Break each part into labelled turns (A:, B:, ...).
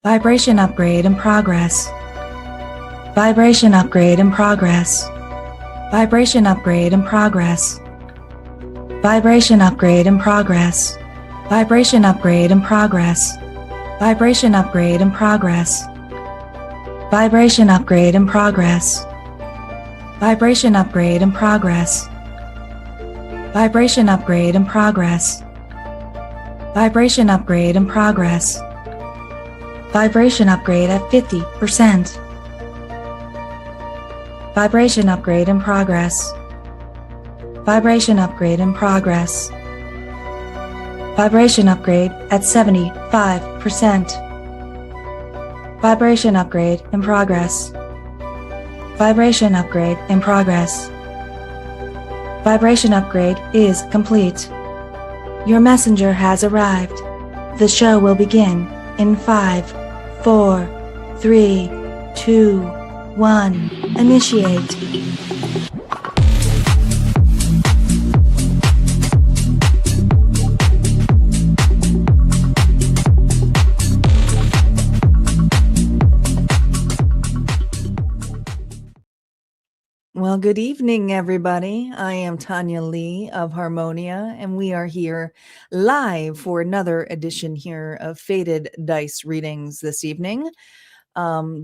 A: Vibration upgrade in progress. Vibration upgrade in progress. Vibration upgrade in progress. Vibration upgrade in progress. Vibration upgrade in progress. Vibration upgrade in progress. Vibration upgrade in progress. Vibration upgrade in progress. Vibration upgrade in progress. Vibration upgrade in progress. Vibration upgrade at 50%. Vibration upgrade in progress. Vibration upgrade in progress. Vibration upgrade at 75%. Vibration upgrade in progress. Vibration upgrade in progress. Vibration upgrade is complete. Your messenger has arrived. The show will begin in 5, 4, 3, 2, 1. Initiate. Well, good evening, everybody. I am Tanya Lee of Harmonia, and we are here live for another edition here of Fated Dice readings this evening.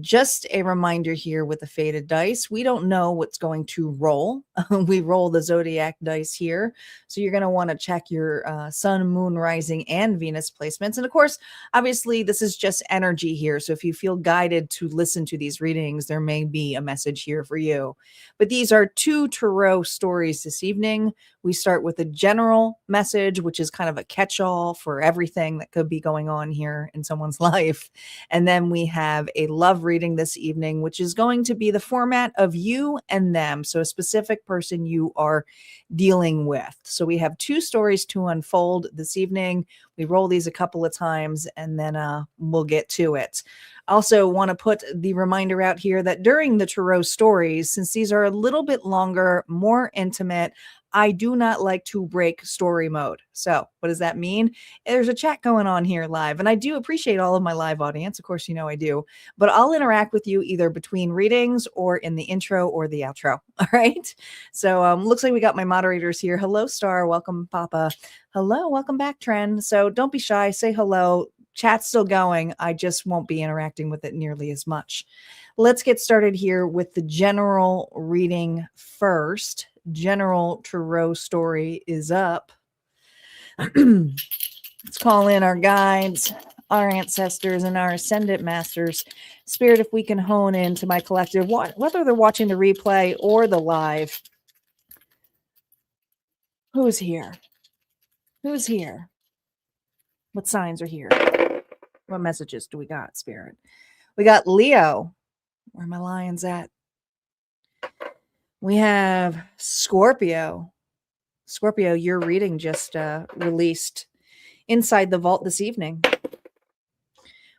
A: Just a reminder here with the Fated Dice, we don't know what's going to roll. We roll the Zodiac Dice here. So you're going to want to check your sun, moon, rising, and Venus placements. And of course, obviously, this is just energy here. So if you feel guided to listen to these readings, there may be a message here for you. But these are 2 tarot stories this evening. We start with a general message, which is kind of a catch-all for everything that could be going on here in someone's life. And then we have a love reading this evening, which is going to be the format of you and them. So a specific person you are dealing with. So we have 2 stories to unfold this evening. We roll these a couple of times and then we'll get to it. Also want to put the reminder out here that during the tarot stories, since these are a little bit longer, more intimate, I do not like to break story mode. So what does that mean? There's a chat going on here live, and I do appreciate all of my live audience. Of course, you know I do, but I'll interact with you either between readings or in the intro or the outro. All right. So looks like we got my moderators here. Hello, Star. Welcome, Papa. Hello. Welcome back, Trend. So don't be shy. Say hello. Chat's still going. I just won't be interacting with it nearly as much. Let's get started here with the general reading first. General tarot story is up. Let's call in our guides, our ancestors, and our ascendant masters. Spirit, if we can hone into my collective, whether they're watching the replay or the live. Who's here? Who's here? What signs are here? What messages do we got, Spirit? We got Leo. Where are my lions at? We have Scorpio. Scorpio, your reading just released inside the vault this evening.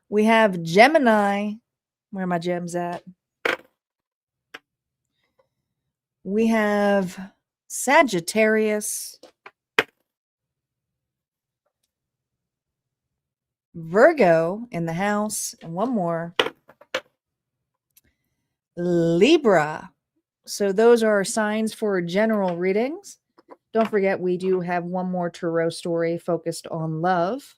A: We have Gemini. Where are my gems at? We have Sagittarius. Virgo in the house. And one more. Libra. So those are our signs for general readings. Don't forget, we do have one more tarot story focused on love.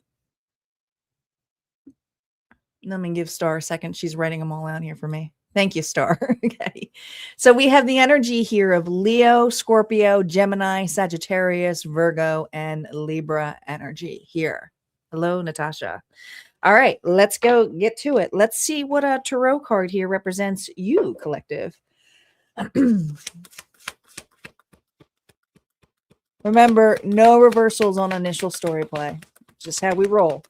A: Let me give Star a second. She's writing them all out here for me. Thank you, Star. Okay. So we have the energy here of Leo, Scorpio, Gemini, Sagittarius, Virgo, and Libra energy here. Hello, Natasha. All right, let's go get to it. Let's see what a tarot card here represents you, collective. Remember, no reversals on initial story play. Just how we roll.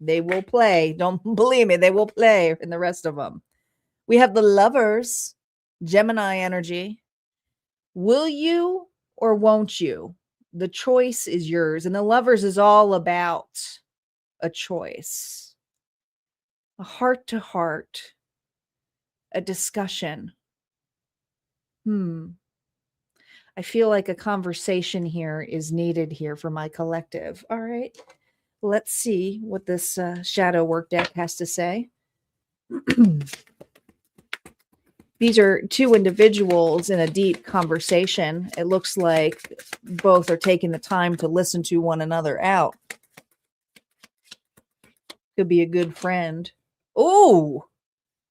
A: They will play. Don't believe me. They will play in the rest of them. We have the Lovers, Gemini energy. Will you or won't you? The choice is yours. And the Lovers is all about a choice. A heart-to-heart. A discussion. I feel like a conversation here is needed here for my collective. All right. Let's see what this shadow work deck has to say. These are two individuals in a deep conversation. It looks like both are taking the time to listen to one another out. Could be a good friend. Oh,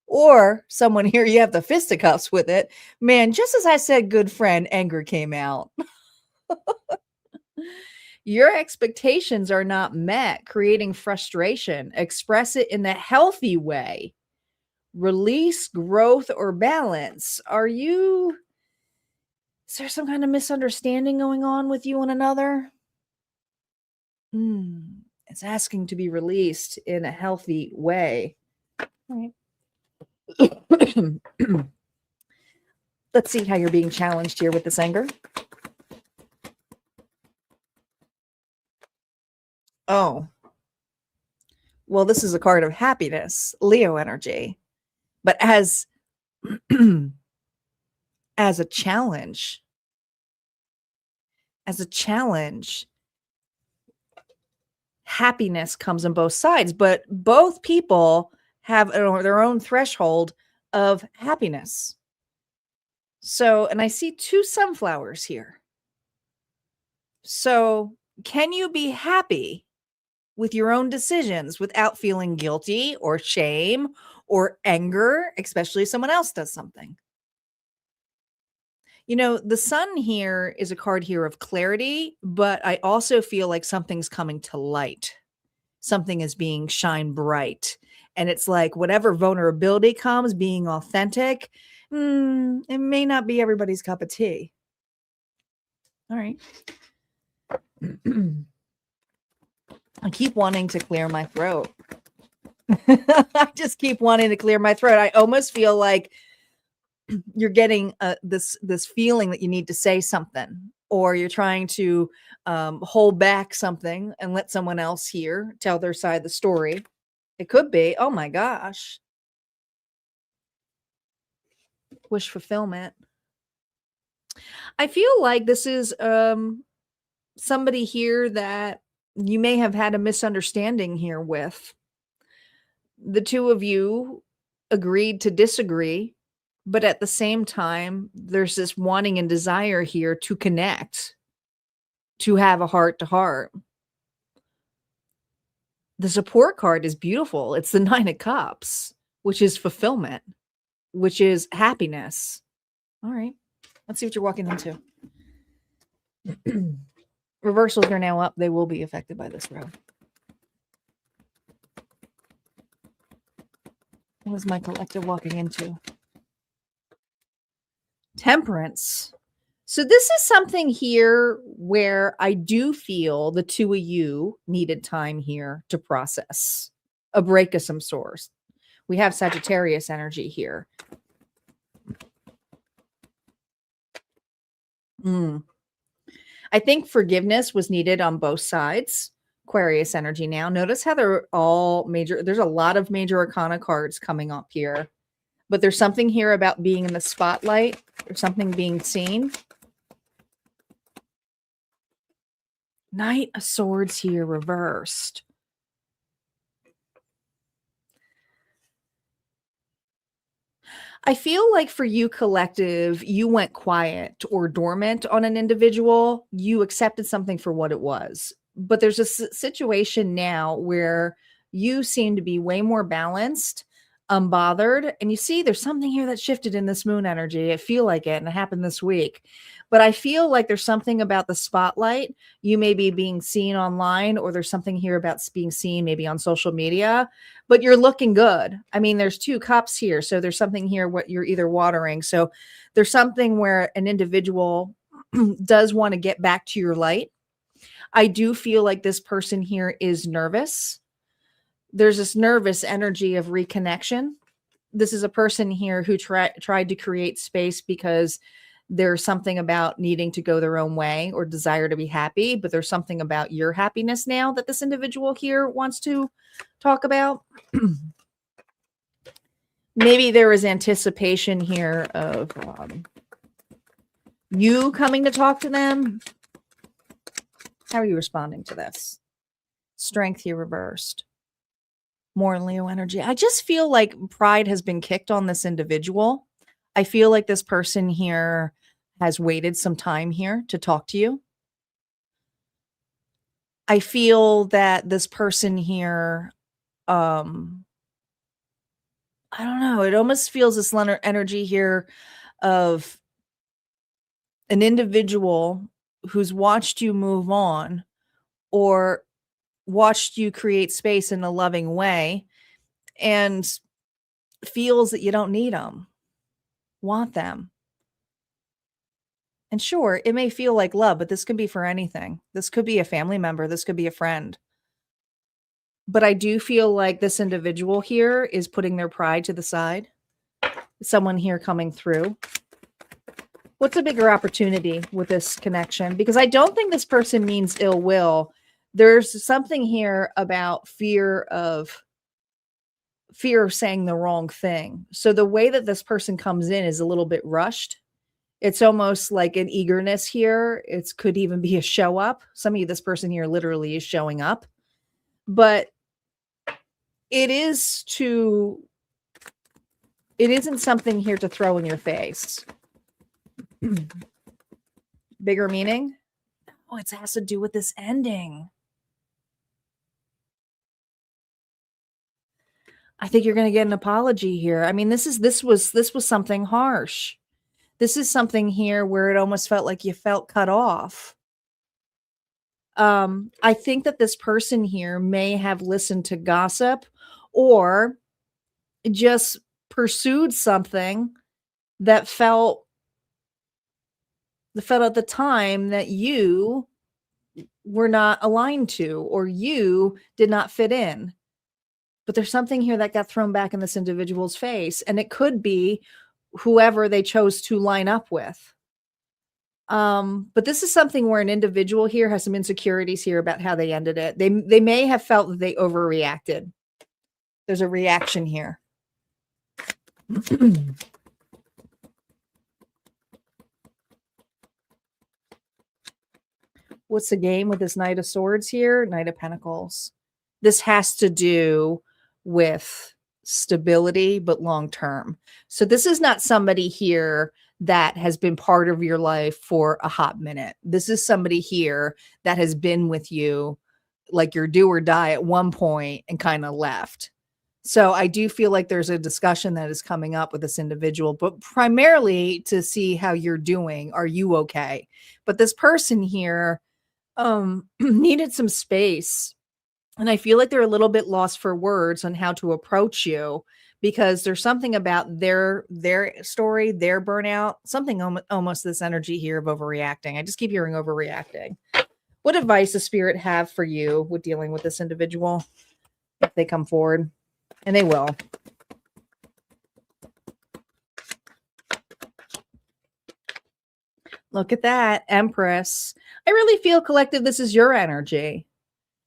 A: or someone here, you have the fisticuffs with it. Man, just as I said good friend, anger came out. Your expectations are not met, creating frustration. Express it in a healthy way. Release, growth, or balance. Is there some kind of misunderstanding going on with you and another? It's asking to be released in a healthy way. All right. Let's see how you're being challenged here with this anger. Oh, well, this is a card of happiness, Leo energy, but as as a challenge, happiness comes on both sides, but both people have their own threshold of happiness. So, and I see two sunflowers here. So, can you be happy with your own decisions without feeling guilty or shame or anger, especially if someone else does something? You know, the sun here is a card here of clarity, but I also feel like something's coming to light. Something is being shine bright. And it's like whatever vulnerability comes, being authentic, it may not be everybody's cup of tea. All right. I keep wanting to clear my throat. I just keep wanting to clear my throat. I almost feel like you're getting this feeling that you need to say something, or you're trying to hold back something and let someone else hear, tell their side of the story. It could be, oh my gosh, wish fulfillment. I feel like this is somebody here that you may have had a misunderstanding here with. The two of you agreed to disagree, but at the same time, there's this wanting and desire here to connect, to have a heart to heart. The support card is beautiful. It's the 9 of Cups, which is fulfillment, which is happiness. All right. Let's see what you're walking into. Reversals are now up. They will be affected by this row. What is my collective walking into? Temperance. So this is something here where I do feel the two of you needed time here to process a break of some sort. We have Sagittarius energy here. I think forgiveness was needed on both sides. Aquarius energy now. Notice how they're all major. There's a lot of major arcana cards coming up here. But there's something here about being in the spotlight. There's something being seen. Knight of Swords here reversed. I feel like for you, collective, you went quiet or dormant on an individual. You accepted something for what it was. But there's a situation now where you seem to be way more balanced, unbothered. And you see, there's something here that shifted in this moon energy. I feel like it, and it happened this week. But I feel like there's something about the spotlight. You may be being seen online, or there's something here about being seen maybe on social media, but you're looking good. I mean, there's 2 cups here. So there's something here what you're either watering. So there's something where an individual does want to get back to your light. I do feel like this person here is nervous. There's this nervous energy of reconnection. This is a person here who tried to create space because there's something about needing to go their own way or desire to be happy, but there's something about your happiness now that this individual here wants to talk about. Maybe there is anticipation here of you coming to talk to them. How are you responding to this? Strength here reversed. More Leo energy. I just feel like pride has been kicked on this individual. I feel like this person here has waited some time here to talk to you. I feel that this person here, I don't know, it almost feels this energy here of an individual who's watched you move on or watched you create space in a loving way and feels that you don't need them, want them. And sure, it may feel like love, but this could be for anything. This could be a family member. This could be a friend. But I do feel like this individual here is putting their pride to the side. Someone here coming through. What's a bigger opportunity with this connection? Because I don't think this person means ill will. There's something here about fear of saying the wrong thing. So the way that this person comes in is a little bit rushed. It's almost like an eagerness here. It could even be a show up. Some of you, this person here literally is showing up. But it isn't something here to throw in your face. Bigger meaning? Oh, it has to do with this ending. I think you're going to get an apology here. I mean, this was something harsh. This is something here where it almost felt like you felt cut off. I think that this person here may have listened to gossip or just pursued something that felt at the time that you were not aligned to or you did not fit in. But there's something here that got thrown back in this individual's face, and it could be whoever they chose to line up with. But this is something where an individual here has some insecurities here about how they ended it. They may have felt that they overreacted. There's a reaction here. What's the game with this Knight of Swords here? Knight of Pentacles. This has to do with stability, but long term. So this is not somebody here that has been part of your life for a hot minute. This is somebody here that has been with you like your do or die at one point and kind of left. So I do feel like there's a discussion that is coming up with this individual, but primarily to see how you're doing. Are you okay? But this person here needed some space. And I feel like they're a little bit lost for words on how to approach you because there's something about their story, their burnout, something almost this energy here of overreacting. I just keep hearing overreacting. What advice does Spirit have for you with dealing with this individual if they come forward? And they will. Look at that, Empress. I really feel, collective, this is your energy.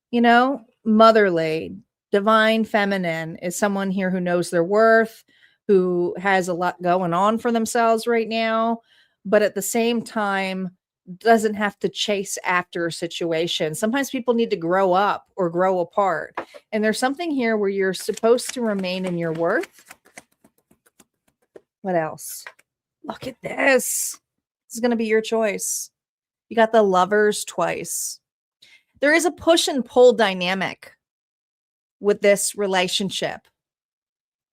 A: You know, motherly, divine feminine is someone here who knows their worth, who has a lot going on for themselves right now, but at the same time doesn't have to chase after a situation. Sometimes people need to grow up or grow apart. And there's something here where you're supposed to remain in your worth. What else? Look at this. This is going to be your choice. You got the Lovers twice. There is a push and pull dynamic with this relationship.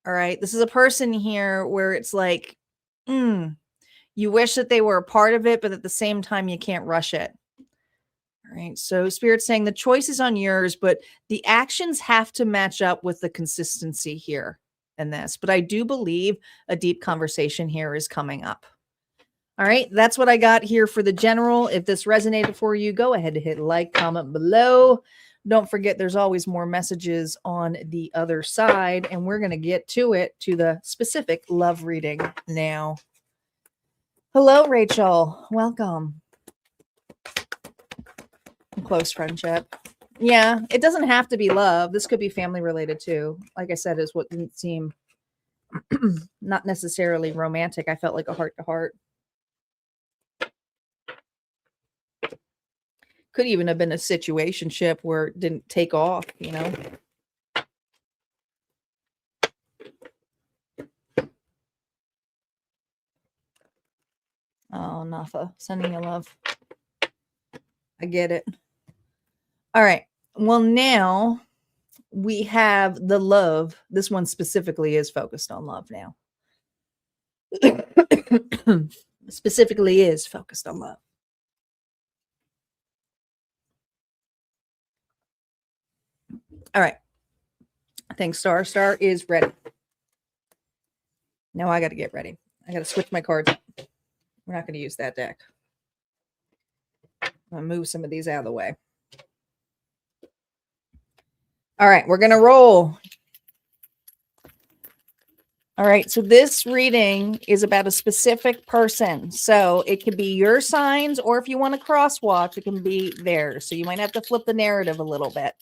A: All right. This is a person here where it's like, you wish that they were a part of it, but at the same time, you can't rush it. All right. So Spirit's saying the choice is on yours, but the actions have to match up with the consistency here in this. But I do believe a deep conversation here is coming up. All right, that's what I got here for the general. If this resonated for you, go ahead and hit like, comment below. Don't forget, there's always more messages on the other side, and we're going to get to the specific love reading now. Hello, Rachel. Welcome. Close friendship. Yeah, it doesn't have to be love. This could be family related too. Like I said, is what didn't seem not necessarily romantic. I felt like a heart to heart. Could even have been a situationship where it didn't take off, you know. Oh, Nafa, sending you love. I get it. All right. Well, now we have the love. This one specifically is focused on love now. Specifically is focused on love. All right. Thanks, Star. Star is ready. Now I got to get ready. I got to switch my cards. We're not going to use that deck. I'm going to move some of these out of the way. All right. We're going to roll. All right. So this reading is about a specific person. So it could be your signs, or if you want to cross watch, it can be theirs. So you might have to flip the narrative a little bit.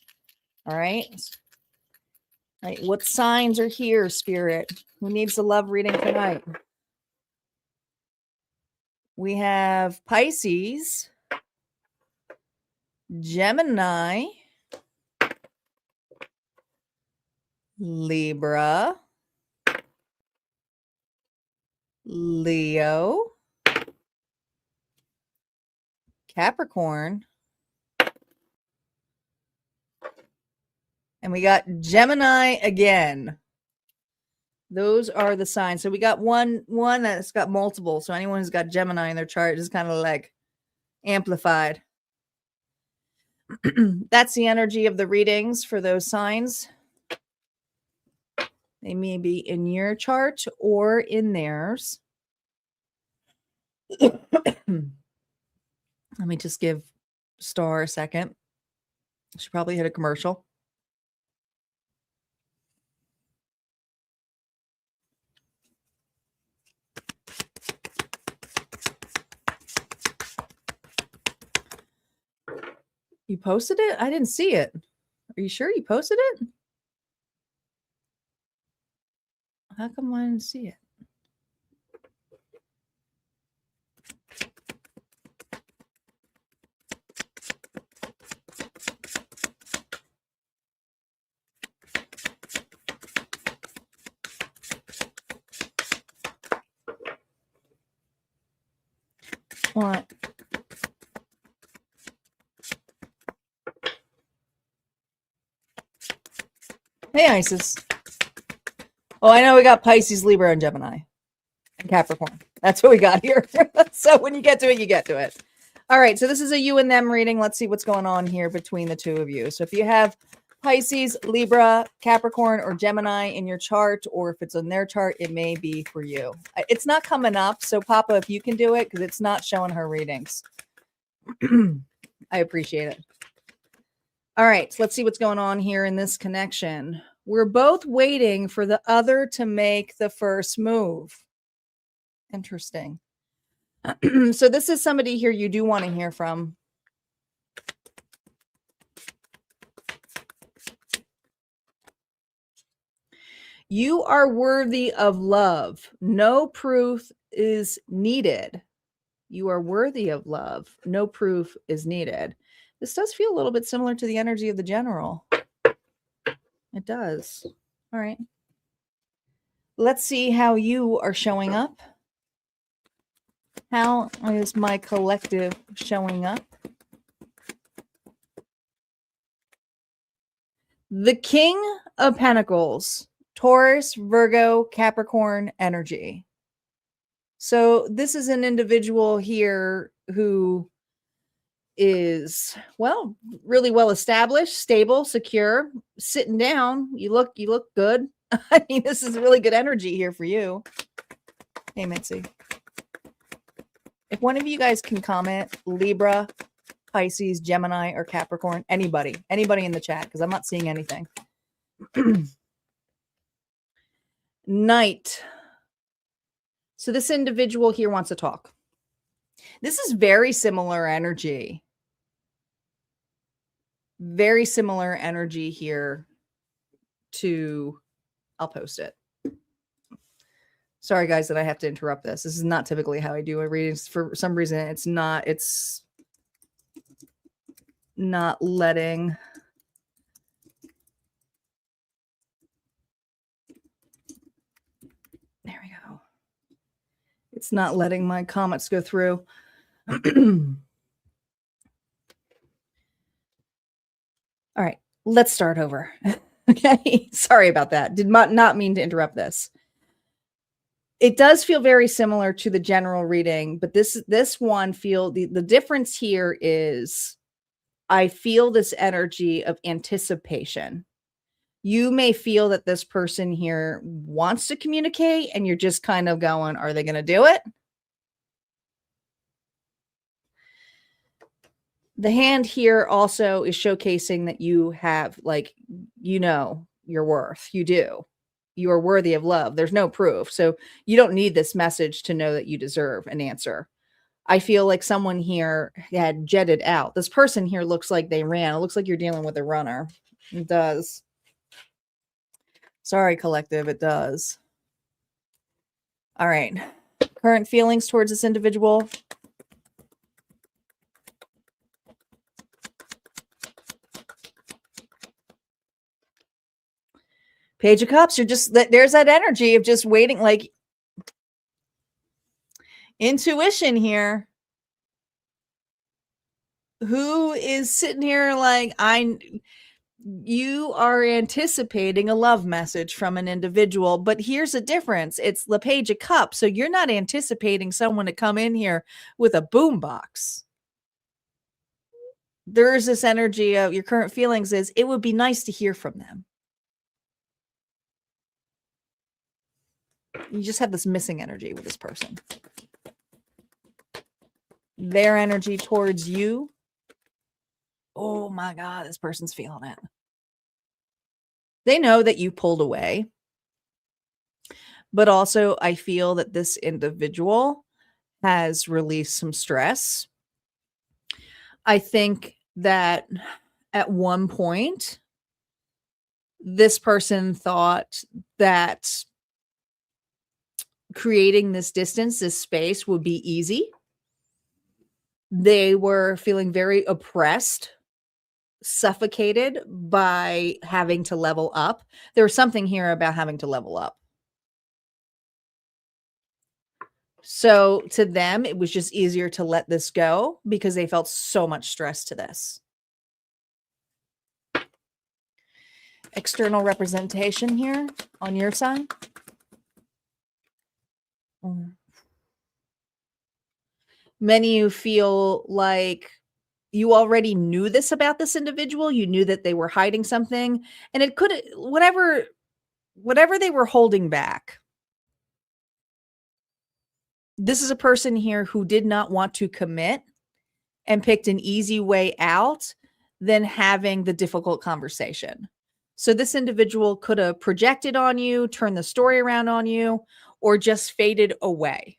A: All right. All right. What signs are here, Spirit? Who needs the love reading tonight? We have Pisces, Gemini, Libra, Leo, Capricorn, and we got Gemini again. Those are the signs. So we got one that's got multiple. So anyone who's got Gemini in their chart is kind of like amplified. That's the energy of the readings for those signs. They may be in your chart or in theirs. Let me just give Star a second. Should probably hit a commercial. You posted it? I didn't see it. Are you sure you posted it? How come I didn't see it? What? Hey, Isis. Oh, I know we got Pisces, Libra, and Gemini. And Capricorn. That's what we got here. So when you get to it, you get to it. All right, so this is a you and them reading. Let's see what's going on here between the two of you. So if you have Pisces, Libra, Capricorn, or Gemini in your chart, or if it's in their chart, it may be for you. It's not coming up, so Papa, if you can do it, because it's not showing her readings. I appreciate it. All right, so let's see what's going on here in this connection. We're both waiting for the other to make the first move. Interesting. So this is somebody here you do want to hear from. You are worthy of love. No proof is needed. You are worthy of love. No proof is needed. This does feel a little bit similar to the energy of the general. It does. All right. Let's see how you are showing up. How is my collective showing up? The King of Pentacles, Taurus, Virgo, Capricorn energy. So this is an individual here who is, well, really well established, stable, secure, sitting down. You look good. I mean, this is really good energy here for you. Hey, Mitzi. If one of you guys can comment, Libra, Pisces, Gemini, or Capricorn, anybody in the chat, because I'm not seeing anything. Knight. So this individual here wants to talk. This is very similar energy. Very similar energy here to, I'll post it. Sorry, guys, that I have to interrupt this. This is not typically how I do a reading. For some reason, it's not letting. There we go. It's It's not letting my comments go through. All right, let's start over. Okay, sorry about that. Did not mean to interrupt this. It does feel very similar to the general reading, but this one the difference here is I feel this energy of anticipation. You may feel that this person here wants to communicate and you're just kind of going, are they going to do it? The hand here also is showcasing that you have, like, you know, your worth. You do. You are worthy of love. There's no proof. So you don't need this message to know that you deserve an answer. I feel like someone here had jetted out. This person here looks like they ran. It looks like you're dealing with a runner. It does. Sorry, collective. It does. All right. Current feelings towards this individual. Page of Cups, you're just, there's that energy of just waiting, like intuition here. Who is sitting here like, you are anticipating a love message from an individual, but here's a difference. It's the Page of Cups. So you're not anticipating someone to come in here with a boombox. There's this energy of your current feelings is it would be nice to hear from them. You just have this missing energy with this person. Their energy towards you. Oh my God, this person's feeling it. They know that you pulled away. But also, I feel that this individual has released some stress. I think that at one point, this person thought that creating this distance, this space would be easy. They were feeling very oppressed, suffocated by having to level up. There was something here about having to level up. So to them, it was just easier to let this go because they felt so much stress to this. External representation here on your side. Many of you feel like you already knew this about this individual. You knew that they were hiding something, and it could, whatever they were holding back. This is a person here who did not want to commit and picked an easy way out than having the difficult conversation. So this individual could have projected on you, turned the story around on you, or just faded away.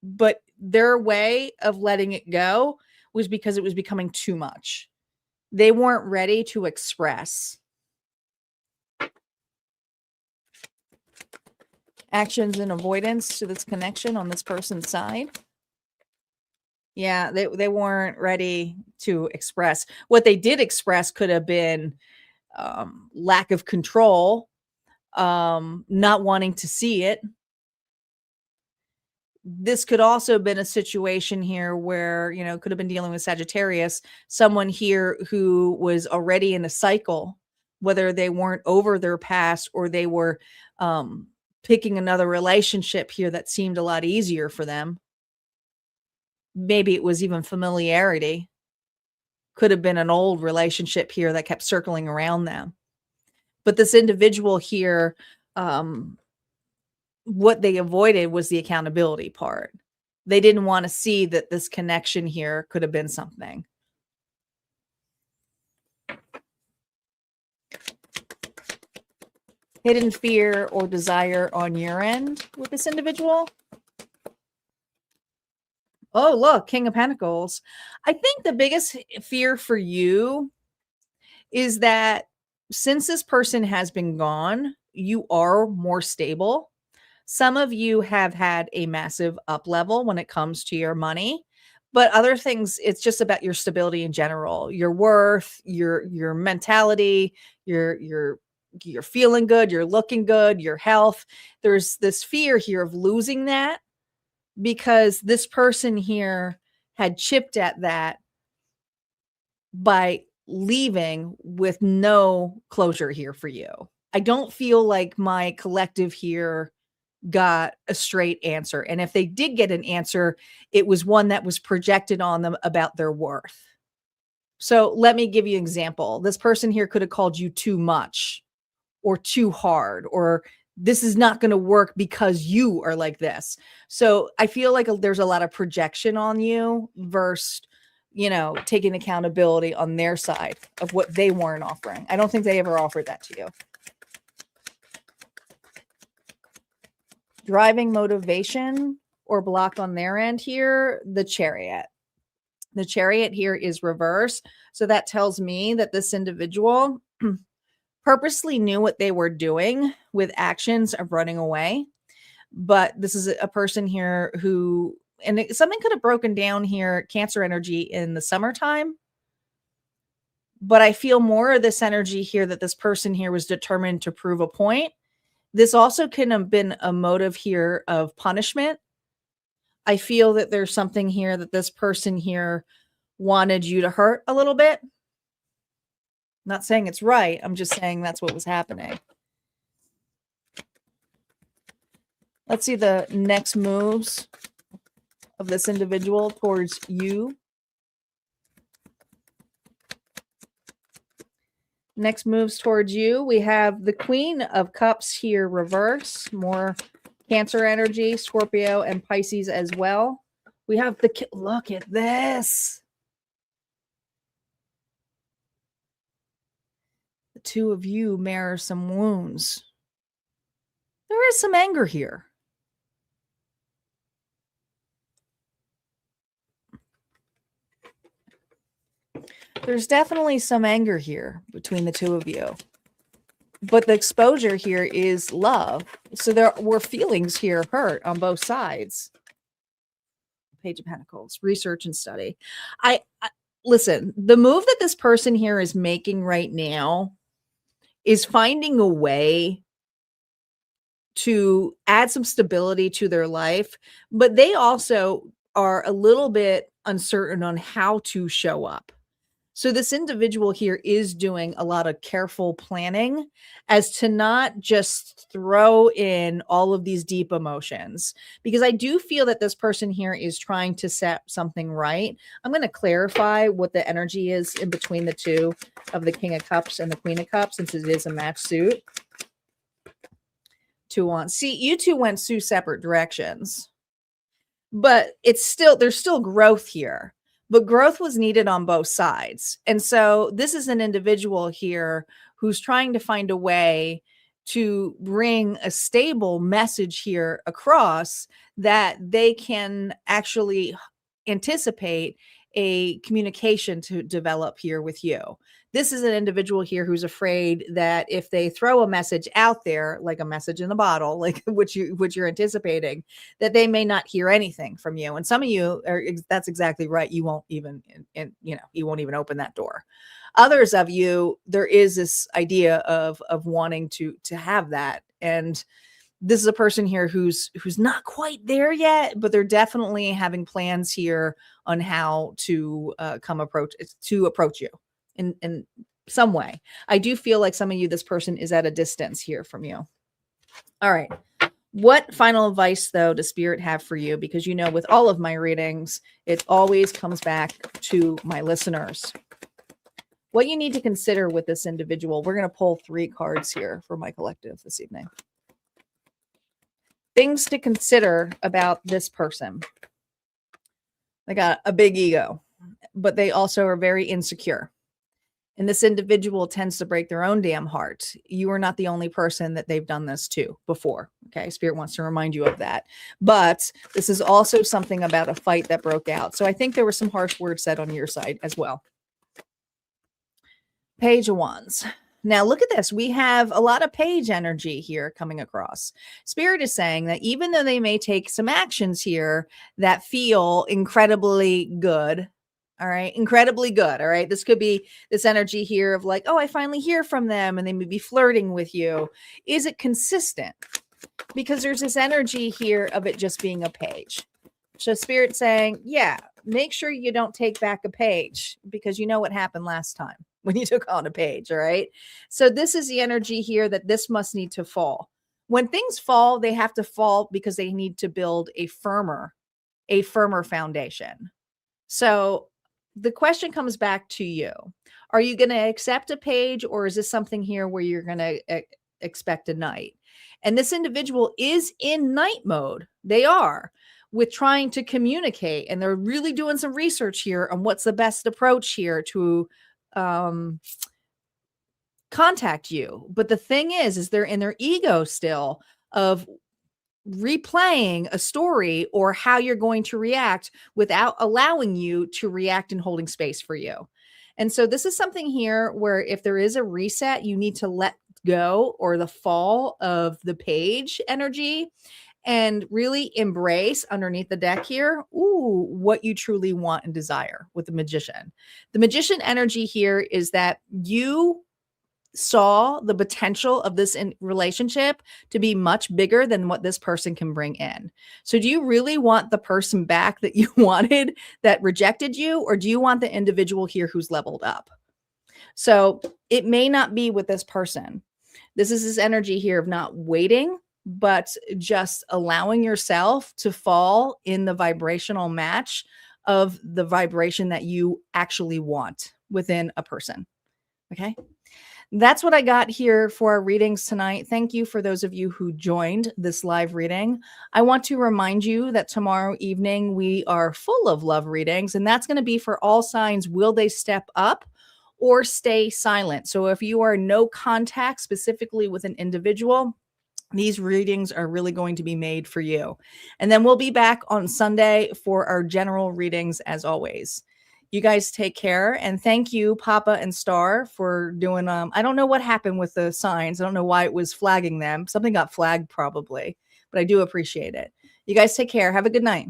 A: But their way of letting it go was because it was becoming too much. They weren't ready to express. Actions and avoidance to this connection on this person's side. Yeah, they weren't ready to express. What they did express could have been lack of control, not wanting to see it. This could also have been a situation here where, you know, could have been dealing with Sagittarius, someone here who was already in a cycle, whether they weren't over their past or they were picking another relationship here that seemed a lot easier for them. Maybe it was even familiarity. Could have been an old relationship here that kept circling around them. But this individual here, what they avoided was the accountability part. They didn't want to see that this connection here could have been something. Hidden fear or desire on your end with this individual. Oh, look, King of Pentacles. I think the biggest fear for you is that since this person has been gone, you are more stable. Some of you have had a massive up level when it comes to your money, but other things, it's just about your stability in general, your worth, your mentality, you're feeling good, you're looking good, your health. There's this fear here of losing that. because this person here had chipped at that by leaving with no closure here for you. I don't feel like my collective here got a straight answer. And if they did get an answer, it was one that was projected on them about their worth. So let me give you an example. This person here could have called you too much or too hard, or this is not going to work because you are like this. So I feel like there's a lot of projection on you versus, taking accountability on their side of what they weren't offering. I don't think they ever offered that to you. Driving motivation or block on their end here, the Chariot. The Chariot here is reverse. So that tells me that this individual purposely knew what they were doing with actions of running away. But this is a person here who, and something could have broken down here, Cancer energy in the summertime. But I feel more of this energy here that this person here was determined to prove a point. This also can have been a motive here of punishment. I feel that there's something here that this person here wanted you to hurt a little bit. Not saying it's right. I'm just saying that's what was happening. Let's see the next moves of this individual towards you. Next moves towards you. We have the Queen of Cups here reverse. More Cancer energy, Scorpio and Pisces as well. We have look at this. The two of you mirror some wounds. There is some anger here. There's definitely some anger here between the two of you. But the exposure here is love. So there were feelings here hurt on both sides. Page of Pentacles, research and study. I listen, the move that this person here is making right now is finding a way to add some stability to their life, but they also are a little bit uncertain on how to show up. So this individual here is doing a lot of careful planning as to not just throw in all of these deep emotions, because I do feel that this person here is trying to set something right. I'm going to clarify what the energy is in between the two of the King of Cups and the Queen of Cups, since it is a match suit. 2-1. See, you two went two separate directions, but there's still growth here. But growth was needed on both sides. And so this is an individual here who's trying to find a way to bring a stable message here across that they can actually anticipate a communication to develop here with you. This is an individual here who's afraid that if they throw a message out there, like a message in a bottle, like which you're anticipating, that they may not hear anything from you. And some of you that's exactly right. You won't even, you won't even open that door. Others of you, there is this idea of wanting to have that. And this is a person here who's not quite there yet, but they're definitely having plans here on how to approach you in some way. I do feel like some of you, this person is at a distance here from you. All right. What final advice, though, does Spirit have for you? Because, with all of my readings, it always comes back to my listeners. What you need to consider with this individual, we're going to pull 3 cards here for my collective this evening. Things to consider about this person. They got a big ego, but they also are very insecure. And this individual tends to break their own damn heart. You are not the only person that they've done this to before. Okay. Spirit wants to remind you of that. But this is also something about a fight that broke out. So I think there were some harsh words said on your side as well. Page of Wands. Now look at this. We have a lot of page energy here coming across. Spirit is saying that even though they may take some actions here that feel incredibly good, all right, incredibly good, all right, this could be this energy here of like, oh, I finally hear from them and they may be flirting with you. Is it consistent? Because there's this energy here of it just being a page. So Spirit saying, yeah, make sure you don't take back a page because you know what happened last time when you took on a page. All right. So this is the energy here that this must need to fall. When things fall, they have to fall because they need to build a firmer foundation. So the question comes back to you. Are you going to accept a page, or is this something here where you're going to expect a knight? And this individual is in knight mode. They are, with trying to communicate, and they're really doing some research here on what's the best approach here to contact you. But the thing is they're in their ego still of replaying a story or how you're going to react without allowing you to react and holding space for you. And so this is something here where if there is a reset, you need to let go, or the fall of the page energy, and really embrace underneath the deck here, what you truly want and desire with the magician. The magician energy here is that you saw the potential of this relationship to be much bigger than what this person can bring in. So do you really want the person back that you wanted that rejected you, or do you want the individual here who's leveled up? So it may not be with this person. This is this energy here of not waiting, but just allowing yourself to fall in the vibrational match of the vibration that you actually want within a person. Okay. That's what I got here for our readings tonight. Thank you for those of you who joined this live reading. I want to remind you that tomorrow evening we are full of love readings, and that's going to be for all signs. Will they step up or stay silent? So if you are no contact specifically with an individual, these readings are really going to be made for you. And then we'll be back on Sunday for our general readings as always. You guys take care, and thank you, Papa and Star, for doing, I don't know what happened with the signs. I don't know why it was flagging them. Something got flagged probably, but I do appreciate it. You guys take care. Have a good night.